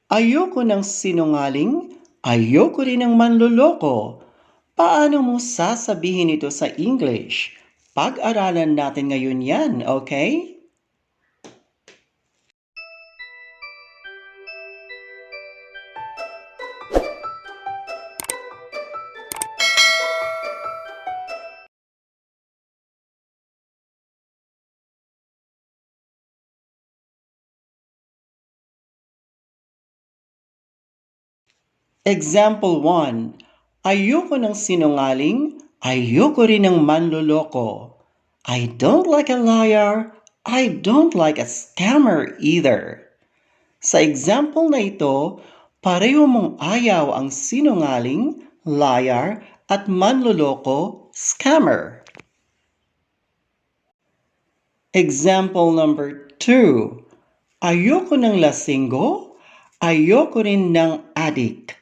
Ayoko ng sinungaling, ayoko rin ng manloloko. Paano mo sasabihin ito sa English? Pag-aralan natin ngayon yan, okay? Example 1. Ayoko ng sinungaling, ayoko rin ng manloloko. I don't like a liar, I don't like a scammer either. Sa example na ito, pareho mong ayaw ang sinungaling, liar, at manloloko, scammer. Example number 2. Ayoko ng lasinggo, ayoko rin ng addict.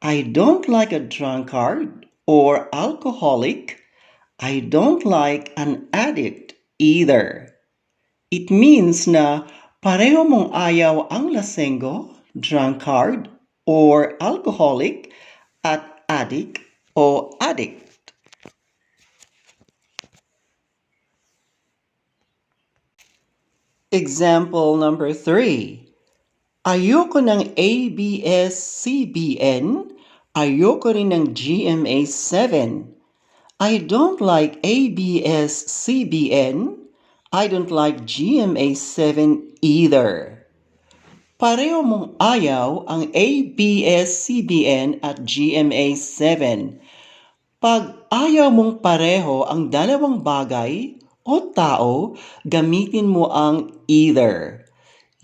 I don't like a drunkard or alcoholic. I don't like an addict either. It means na pareho mong ayaw ang lasenggo, drunkard, or alcoholic at addict o addict. Example number 3. Ayoko ng ABS-CBN, ayoko rin ng GMA 7. I don't like ABS-CBN, I don't like GMA 7 either. Pareho mong ayaw ang ABS-CBN at GMA 7. Pag ayaw mong pareho ang dalawang bagay o tao, gamitin mo ang either.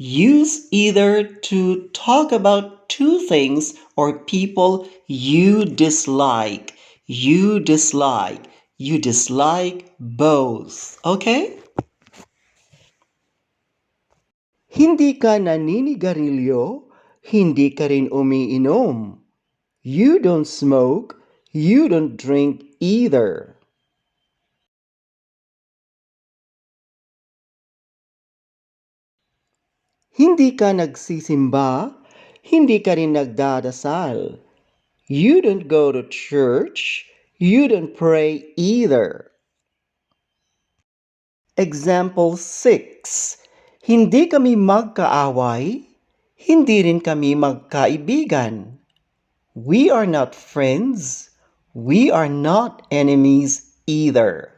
Use either to talk about two things or people you dislike. You dislike. You dislike both. Okay? Hindi ka naninigarilyo, hindi ka rin umiinom. You don't smoke, you don't drink either. Hindi ka nagsisimba, hindi ka rin nagdadasal. You don't go to church, you don't pray either. Example 6. Hindi kami magkaaway, hindi rin kami magkaibigan. We are not friends, we are not enemies either.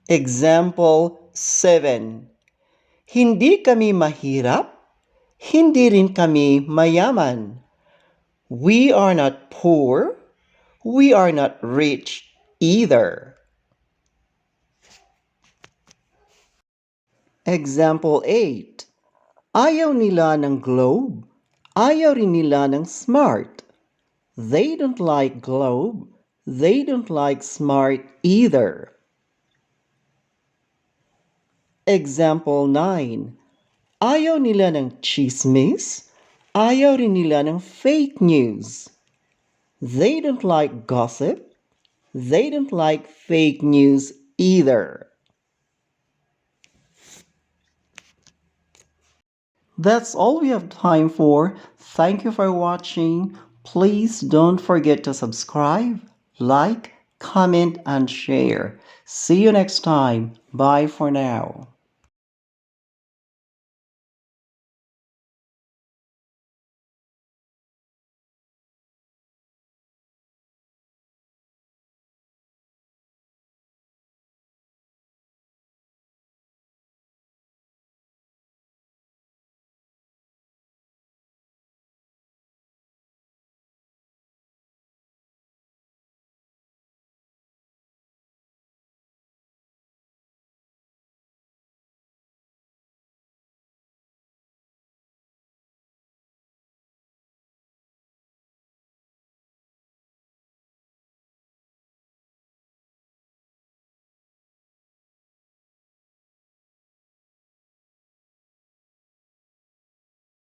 Example 7. Hindi kami mahirap, hindi rin kami mayaman. We are not poor, we are not rich either. Example 8. Ayaw nila ng globe, ayaw rin nila ng smart. They don't like globe, they don't like smart either. Example 9. Ayaw nila ng chismis, ayaw rin nila ng fake news. They don't like gossip, they don't like fake news either. That's all we have time for. Thank you for watching. Please don't forget to subscribe, like, comment, and share. See you next time. Bye for now.